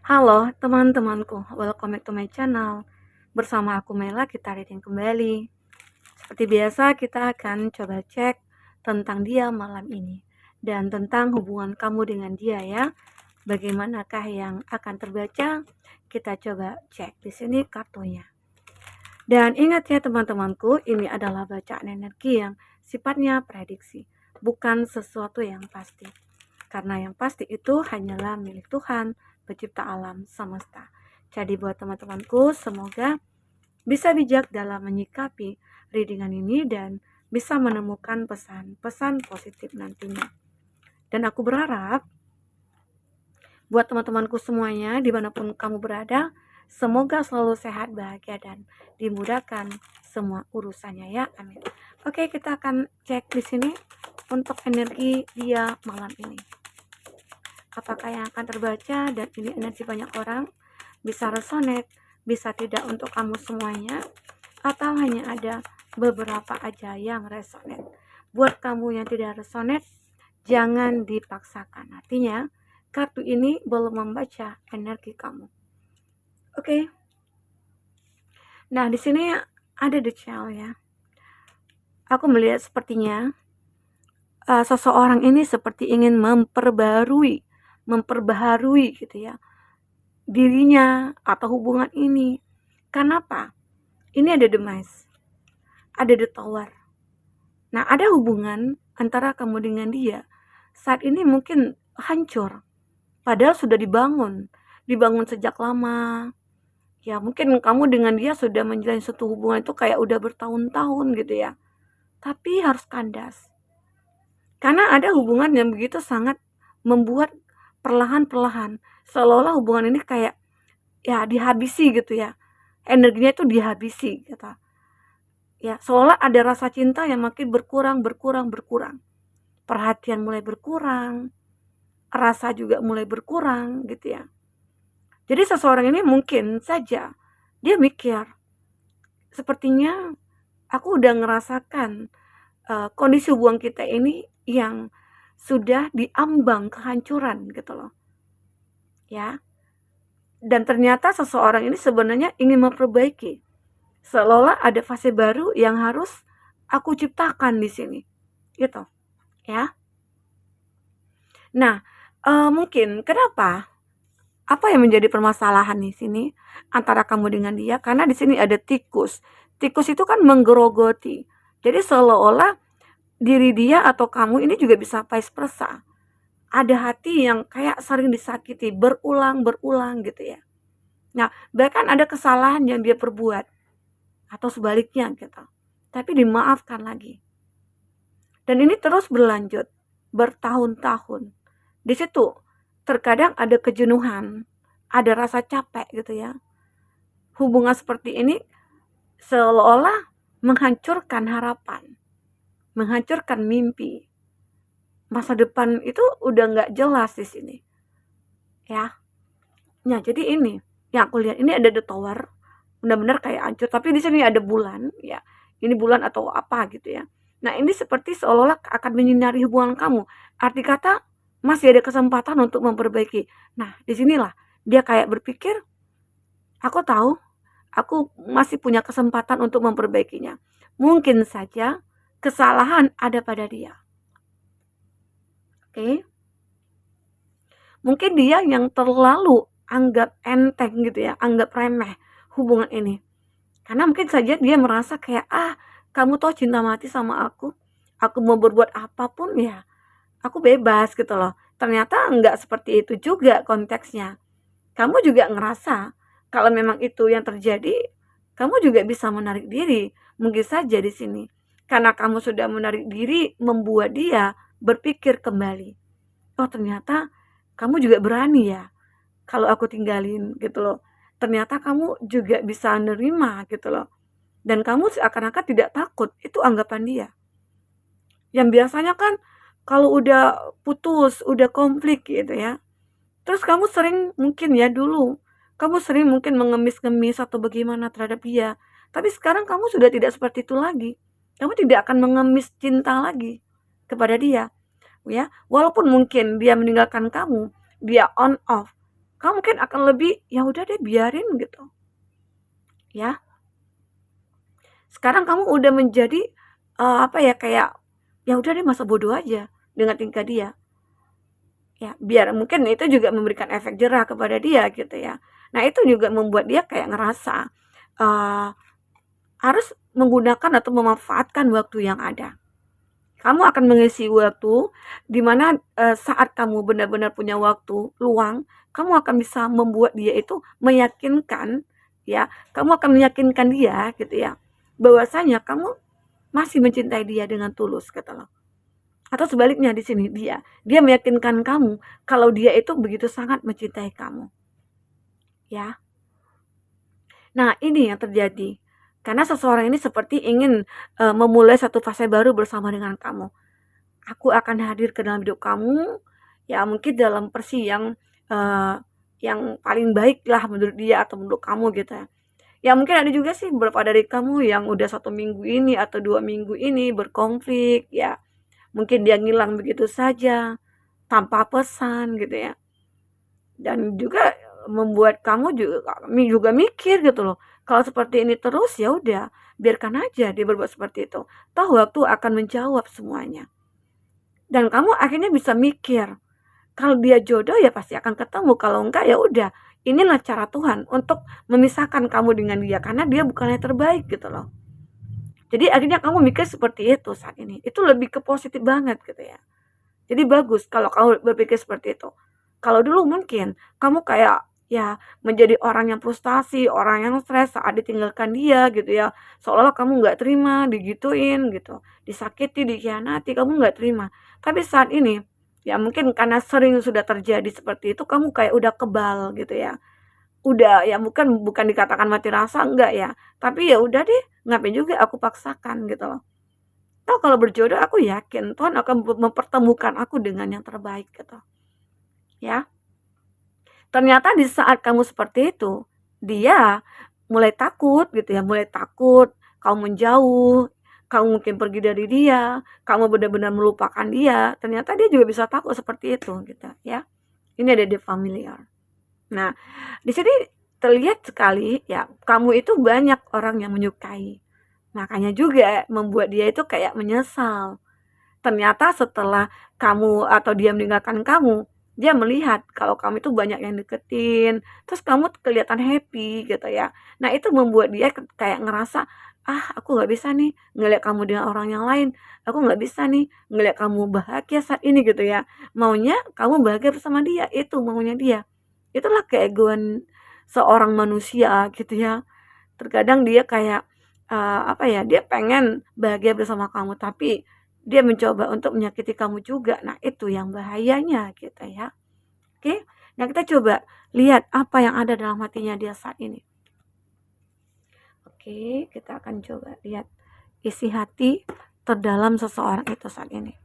Halo teman-temanku, welcome back to my channel. Bersama aku Mela, kita reading kembali. Seperti biasa, kita akan coba cek tentang dia malam ini dan tentang hubungan kamu dengan dia ya. Bagaimanakah yang akan terbaca? Kita coba cek di sini kartunya. Dan ingat ya teman-temanku, ini adalah bacaan energi yang sifatnya prediksi, bukan sesuatu yang pasti. Karena yang pasti itu hanyalah milik Tuhan, pencipta alam semesta. Jadi buat teman-temanku, semoga bisa bijak dalam menyikapi readingan ini dan bisa menemukan pesan-pesan positif nantinya. Dan aku berharap buat teman-temanku semuanya, dimanapun kamu berada, semoga selalu sehat, bahagia, dan dimudahkan semua urusannya ya. Amin. Oke, kita akan cek di sini untuk energi dia malam ini. Apakah yang akan terbaca, dan ini energi banyak orang, bisa resonate, bisa tidak untuk kamu semuanya, atau hanya ada beberapa aja yang resonate. Buat kamu yang tidak resonate, jangan dipaksakan. Artinya, kartu ini belum membaca energi kamu. Oke. Nah, di sini ada the child ya. Aku melihat sepertinya seseorang ini seperti ingin memperbaharui gitu ya dirinya atau hubungan ini. Kenapa? Ini ada the mice, ada the tower. Nah, ada hubungan antara kamu dengan dia saat ini mungkin hancur, padahal sudah dibangun sejak lama. Ya, mungkin kamu dengan dia sudah menjalin satu hubungan itu kayak udah bertahun-tahun gitu ya, tapi harus kandas. Karena ada hubungan yang begitu sangat membuat perlahan-perlahan seolah-olah hubungan ini kayak ya dihabisi gitu ya, energinya itu dihabisi gitu ya, seolah ada rasa cinta yang makin berkurang, perhatian mulai berkurang, rasa juga mulai berkurang gitu ya. Jadi seseorang ini mungkin saja dia mikir, sepertinya aku udah ngerasakan kondisi hubungan kita ini yang sudah diambang kehancuran gitu loh ya. Dan ternyata seseorang ini sebenarnya ingin memperbaiki, seolah ada fase baru yang harus aku ciptakan di sini gitu ya. Nah, mungkin kenapa, apa yang menjadi permasalahan di sini antara kamu dengan dia? Karena di sini ada tikus. Tikus itu kan menggerogoti. Jadi seolah-olah diri dia atau kamu ini juga bisa vice versa. Ada hati yang kayak sering disakiti berulang-berulang gitu ya. Nah, bahkan ada kesalahan yang dia perbuat atau sebaliknya gitu. Tapi dimaafkan lagi. Dan ini terus berlanjut bertahun-tahun. Di situ terkadang ada kejenuhan, ada rasa capek gitu ya. Hubungan seperti ini seolah-olah menghancurkan harapan, menghancurkan mimpi. Masa depan itu udah nggak jelas di sini, ya. Nah, jadi ini yang aku lihat ini ada the tower, benar-benar kayak hancur. Tapi di sini ada bulan, ya. Ini bulan atau apa gitu ya. Nah, ini seperti seolah-olah akan menyinari hubungan kamu. Arti kata masih ada kesempatan untuk memperbaiki. Nah, disinilah dia kayak berpikir, aku tahu, aku masih punya kesempatan untuk memperbaikinya. Mungkin saja kesalahan ada pada dia. Oke? Mungkin dia yang terlalu anggap enteng gitu ya, anggap remeh hubungan ini. Karena mungkin saja dia merasa kayak, kamu tuh cinta mati sama aku mau berbuat apapun ya, aku bebas gitu loh. Ternyata enggak seperti itu juga konteksnya. Kamu juga ngerasa kalau memang itu yang terjadi, kamu juga bisa menarik diri. Mungkin saja di sini karena kamu sudah menarik diri membuat dia berpikir kembali. Oh, ternyata kamu juga berani ya kalau aku tinggalin gitu loh. Ternyata kamu juga bisa nerima gitu loh. Dan kamu seakan-akan tidak takut, itu anggapan dia. Yang biasanya kan kalau udah putus, udah konflik gitu ya. Terus kamu sering mungkin ya dulu, kamu sering mungkin mengemis-ngemis atau bagaimana terhadap dia. Tapi sekarang kamu sudah tidak seperti itu lagi. Kamu tidak akan mengemis cinta lagi kepada dia. Ya, walaupun mungkin dia meninggalkan kamu, dia on off. kamu mungkin akan lebih, ya udah deh biarin gitu. Ya. Sekarang kamu udah menjadi kayak ya udah deh masa bodoh aja dengan tingkah dia. Ya, biar mungkin itu juga memberikan efek jerah kepada dia gitu ya. Nah, itu juga membuat dia kayak ngerasa uh, harus menggunakan atau memanfaatkan waktu yang ada. Kamu akan mengisi waktu di mana saat kamu benar-benar punya waktu luang, kamu akan bisa membuat dia itu meyakinkan, ya, kamu akan meyakinkan dia gitu ya, bahwasanya kamu masih mencintai dia dengan tulus gitu loh. Atau sebaliknya di sini dia meyakinkan kamu kalau dia itu begitu sangat mencintai kamu. Ya. Nah, ini yang terjadi. Karena seseorang ini seperti ingin memulai satu fase baru bersama dengan kamu. Aku akan hadir ke dalam hidup kamu, ya mungkin dalam versi yang paling baik lah menurut dia atau menurut kamu gitu ya. Ya mungkin ada juga sih beberapa dari kamu yang udah 1 minggu ini atau 2 minggu ini berkonflik ya. Mungkin dia ngilang begitu saja tanpa pesan gitu ya. Dan juga membuat kami juga mikir gitu loh. Kalau seperti ini terus ya udah, biarkan aja dia berbuat seperti itu. Toh waktu akan menjawab semuanya. Dan kamu akhirnya bisa mikir, kalau dia jodoh ya pasti akan ketemu, kalau enggak ya udah. Inilah cara Tuhan untuk memisahkan kamu dengan dia karena dia bukan yang terbaik gitu loh. Jadi akhirnya kamu mikir seperti itu saat ini. Itu lebih ke positif banget gitu ya. Jadi bagus kalau kamu berpikir seperti itu. Kalau dulu mungkin kamu kayak ya menjadi orang yang frustasi, orang yang stres saat ditinggalkan dia gitu ya. Seolah-olah kamu nggak terima, digituin gitu, disakiti, dikhianati, kamu nggak terima. Tapi saat ini ya mungkin karena sering sudah terjadi seperti itu, kamu kayak udah kebal gitu ya. Udah ya bukan dikatakan mati rasa enggak ya, tapi ya udah deh, ngapain juga aku paksakan gitu loh. Toh kalau berjodoh aku yakin Tuhan akan mempertemukan aku dengan yang terbaik gitu. Ya. Ternyata di saat kamu seperti itu, dia mulai takut gitu ya, mulai takut, kamu menjauh, kamu mungkin pergi dari dia, kamu benar-benar melupakan dia, ternyata dia juga bisa takut seperti itu gitu ya. Ini ada di familiar. Nah, di sini terlihat sekali ya, kamu itu banyak orang yang menyukai. Makanya juga membuat dia itu kayak menyesal. Ternyata setelah kamu atau dia meninggalkan kamu, dia melihat kalau kamu itu banyak yang deketin, terus kamu kelihatan happy gitu ya. Nah, itu membuat dia kayak ngerasa, "Ah, aku nggak bisa nih ngeliat kamu dengan orang yang lain. Aku nggak bisa nih ngeliat kamu bahagia saat ini," gitu ya. Maunya kamu bahagia bersama dia, itu maunya dia. Itulah keegoan seorang manusia gitu ya. Terkadang dia kayak, dia pengen bahagia bersama kamu, tapi dia mencoba untuk menyakiti kamu juga. Nah, itu yang bahayanya gitu ya. Oke. Nah, kita coba lihat apa yang ada dalam hatinya dia saat ini. Oke, kita akan coba lihat isi hati terdalam seseorang itu saat ini.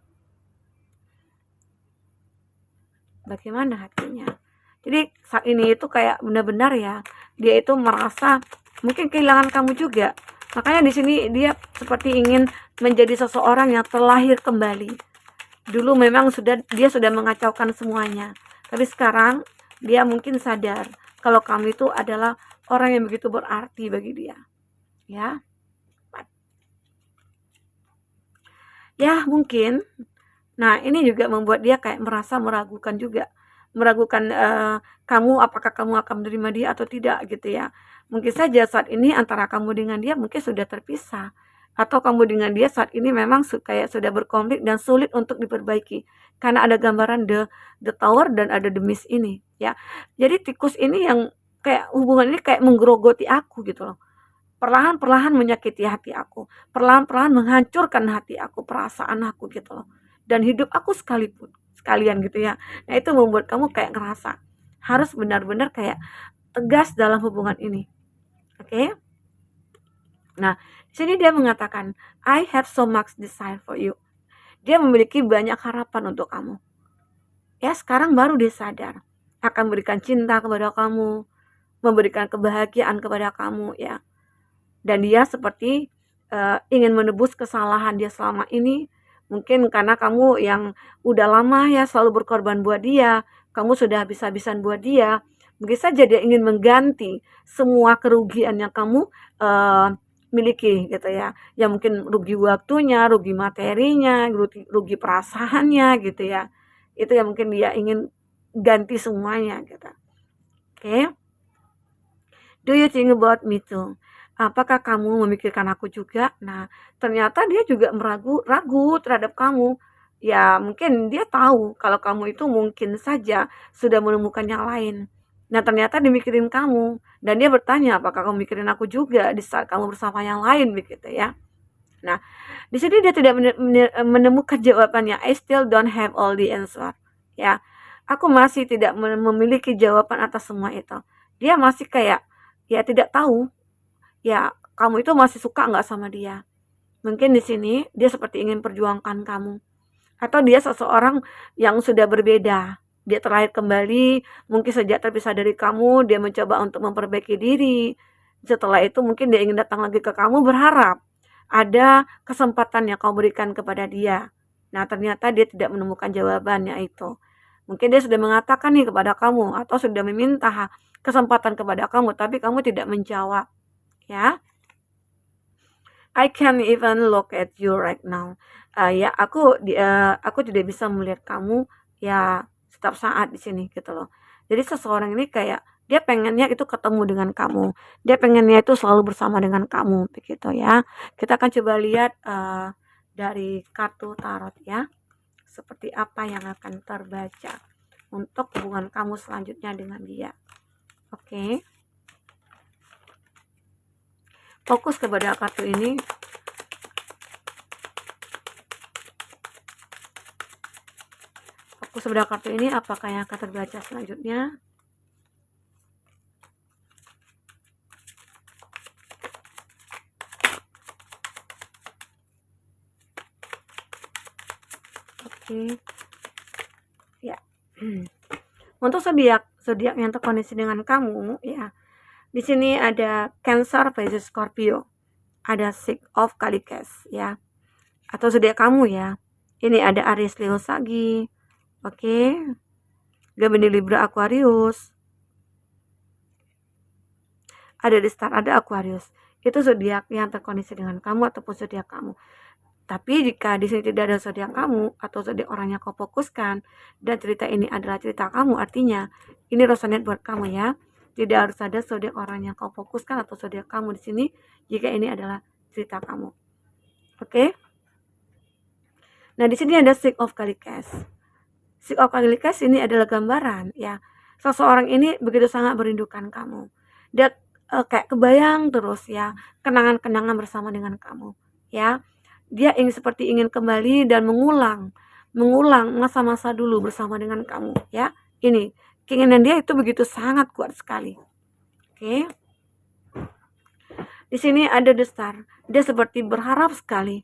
Bagaimana hatinya? Jadi saat ini itu kayak benar-benar ya, dia itu merasa mungkin kehilangan kamu juga. Makanya di sini dia seperti ingin menjadi seseorang yang terlahir kembali. Dulu memang dia sudah mengacaukan semuanya. Tapi sekarang dia mungkin sadar kalau kamu itu adalah orang yang begitu berarti bagi dia. Ya. Ya, mungkin. Nah, ini juga membuat dia kayak merasa meragukan juga. Meragukan apakah kamu akan menerima dia atau tidak gitu ya. Mungkin saja saat ini antara kamu dengan dia mungkin sudah terpisah. Atau kamu dengan dia saat ini memang kayak sudah berkonflik dan sulit untuk diperbaiki. Karena ada gambaran the tower dan ada the mist ini ya. Jadi tikus ini yang kayak hubungan ini kayak menggerogoti aku gitu loh. Perlahan-perlahan menyakiti hati aku. Perlahan-perlahan menghancurkan hati aku, perasaan aku gitu loh. Dan hidup aku sekalian gitu ya. Nah, itu membuat kamu kayak ngerasa harus benar-benar kayak tegas dalam hubungan ini. Oke? Nah, di sini dia mengatakan, I have so much desire for you. Dia memiliki banyak harapan untuk kamu. Ya, sekarang baru dia sadar akan memberikan cinta kepada kamu, memberikan kebahagiaan kepada kamu ya. Dan dia seperti ingin menebus kesalahan dia selama ini. Mungkin karena kamu yang udah lama ya selalu berkorban buat dia, kamu sudah habis-habisan buat dia, Mungkin saja dia ingin mengganti semua kerugian yang kamu miliki gitu ya. Ya mungkin rugi waktunya, rugi materinya, rugi perasaannya gitu ya. Itu yang mungkin dia ingin ganti semuanya gitu. Oke. Do you think about me too? Apakah kamu memikirkan aku juga? Nah, ternyata dia juga ragu terhadap kamu. Ya, mungkin dia tahu kalau kamu itu mungkin saja sudah menemukan yang lain. Nah, ternyata dimikirin kamu. Dan dia bertanya, apakah kamu mikirin aku juga di saat kamu bersama yang lain, begitu ya. Nah, di sini dia tidak menemukan jawabannya. I still don't have all the answer. Ya, aku masih tidak memiliki jawaban atas semua itu. Dia masih kayak, ya tidak tahu. Ya, kamu itu masih suka nggak sama dia. Mungkin di sini dia seperti ingin perjuangkan kamu. Atau dia seseorang yang sudah berbeda. Dia terlahir kembali, mungkin sejak terpisah dari kamu, dia mencoba untuk memperbaiki diri. Setelah itu mungkin dia ingin datang lagi ke kamu berharap ada kesempatan yang kau berikan kepada dia. Nah, ternyata dia tidak menemukan jawabannya itu. Mungkin dia sudah mengatakan nih kepada kamu atau sudah meminta kesempatan kepada kamu, tapi kamu tidak menjawab, ya. I can't even look at you right now. Ya aku tidak bisa melihat kamu ya setiap saat di sini gitu loh. Jadi seseorang ini kayak dia pengennya itu ketemu dengan kamu. Dia pengennya itu selalu bersama dengan kamu begitu ya. Kita akan coba lihat dari kartu tarot ya. Seperti apa yang akan terbaca untuk hubungan kamu selanjutnya dengan dia. Oke. Fokus kepada kartu ini. Fokus kepada kartu ini, apakah yang akan terbaca selanjutnya? Oke. Ya. Untuk zodiak yang terkoneksi dengan kamu ya. Di sini ada Cancer, Pisces, Scorpio. Ada Six of Cups ya. Atau zodiak kamu ya. Ini ada Aries, Leo, Sagi. Oke. Gemini, Libra, Aquarius. Ada di Star, ada Aquarius. Itu zodiak yang terkoneksi dengan kamu ataupun zodiak kamu. Tapi jika di sini tidak ada zodiak kamu atau zodiak orang yang kau fokuskan dan cerita ini adalah cerita kamu, artinya ini resonate buat kamu ya. Tidak harus ada zodiak orang yang kau fokuskan atau zodiak kamu di sini jika ini adalah cerita kamu. Oke? Nah, di sini ada Six of Cups. Six of Cups ini adalah gambaran ya. Seseorang ini begitu sangat merindukan kamu. Dia kayak kebayang terus ya kenangan-kenangan bersama dengan kamu ya. Dia seperti ingin kembali dan mengulang masa-masa dulu bersama dengan kamu ya. Ini keinginan dia itu begitu sangat kuat sekali. Oke. Di sini ada The Star. Dia seperti berharap sekali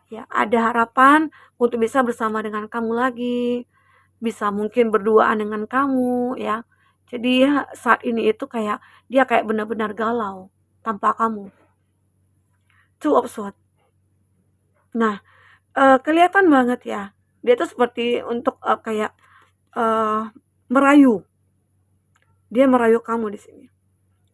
ya, ada harapan untuk bisa bersama dengan kamu lagi, bisa mungkin berduaan dengan kamu ya. Jadi saat ini itu kayak dia kayak benar-benar galau tanpa kamu. Two of Swords. Nah, kelihatan banget ya. Dia tuh seperti untuk kayak merayu. Dia merayu kamu di sini.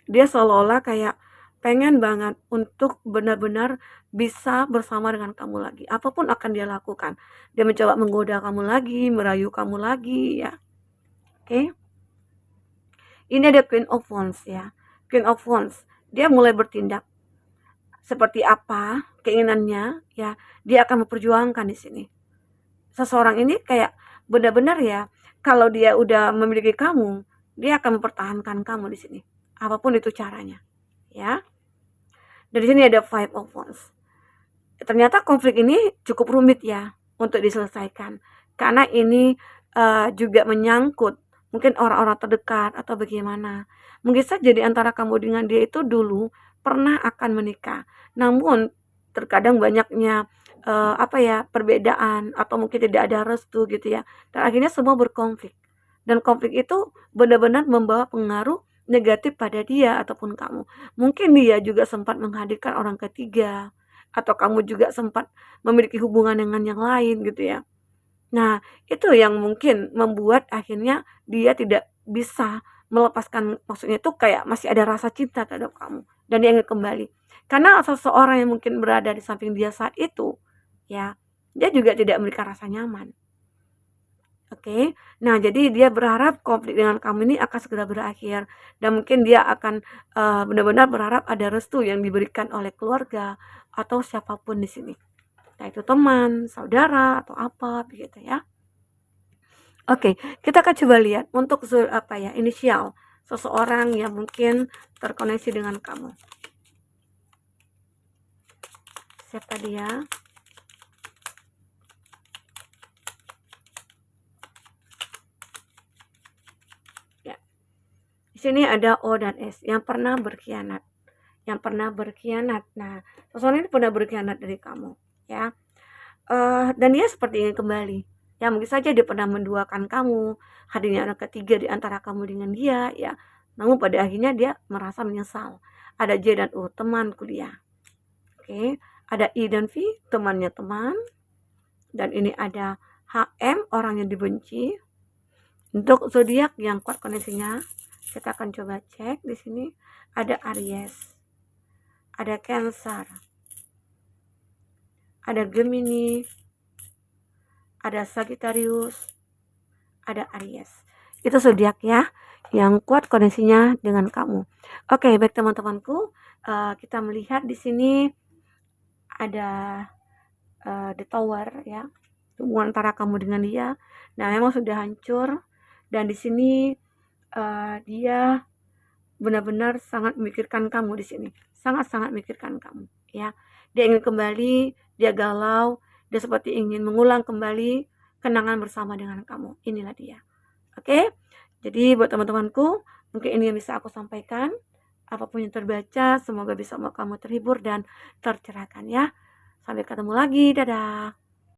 Dia seolah-olah kayak pengen banget untuk benar-benar bisa bersama dengan kamu lagi. Apapun akan dia lakukan. Dia mencoba menggoda kamu lagi, merayu kamu lagi ya. Oke. Ini ada Queen of Wands ya. Queen of Wands. Dia mulai bertindak. Seperti apa keinginannya ya, dia akan memperjuangkan di sini. Seseorang ini kayak benar-benar ya, kalau dia udah memiliki kamu, dia akan mempertahankan kamu di sini. Apapun itu caranya, ya. Dari sini ada Five of Wands. Ternyata konflik ini cukup rumit ya untuk diselesaikan, karena ini juga menyangkut mungkin orang-orang terdekat atau bagaimana. Mungkin saja di antara kamu dengan dia itu dulu pernah akan menikah, namun terkadang banyaknya perbedaan atau mungkin tidak ada restu gitu ya, dan akhirnya semua berkonflik, dan konflik itu benar-benar membawa pengaruh negatif pada dia ataupun kamu. Mungkin dia juga sempat menghadirkan orang ketiga, atau kamu juga sempat memiliki hubungan dengan yang lain gitu ya. Nah, itu yang mungkin membuat akhirnya dia tidak bisa melepaskan, maksudnya itu kayak masih ada rasa cinta terhadap kamu dan dia ingin kembali. Karena seseorang yang mungkin berada di samping dia saat itu, ya, dia juga tidak memberikan rasa nyaman. Oke. Nah, jadi dia berharap konflik dengan kamu ini akan segera berakhir dan mungkin dia akan, benar-benar berharap ada restu yang diberikan oleh keluarga atau siapapun di sini. Entah itu teman, saudara, atau apa begitu ya. Oke, kita akan coba lihat untuk inisial seseorang yang mungkin terkoneksi dengan kamu. Siapa dia? Ya. Di sini ada O dan S yang pernah berkhianat. Yang pernah berkhianat. Nah, seseorang ini pernah berkhianat dari kamu, ya. Dan dia seperti ingin kembali. Ya, mungkin saja dia pernah menduakan kamu, hadirnya anak ketiga di antara kamu dengan dia, ya. Namun pada akhirnya dia merasa menyesal. Ada J dan U, teman kuliah. Oke, ada I dan V, temannya teman. Dan ini ada HM, orang yang dibenci. Untuk zodiak yang kuat koneksinya, kita akan coba cek di sini. Ada Aries, ada Cancer, ada Gemini, ada Sagittarius, ada Aries. Itu zodiak ya yang kuat koneksinya dengan kamu. Oke, baik teman-temanku, kita melihat di sini ada The Tower ya, hubungan antara kamu dengan dia. Nah, memang sudah hancur dan di sini dia benar-benar sangat memikirkan kamu di sini. Sangat-sangat memikirkan kamu ya. Dia ingin kembali, dia galau, dia seperti ingin mengulang kembali kenangan bersama dengan kamu. Inilah dia. Oke? Jadi buat teman-temanku, mungkin ini yang bisa aku sampaikan. Apapun yang terbaca, semoga bisa membuat kamu terhibur dan tercerahkan ya. Sampai ketemu lagi. Dadah.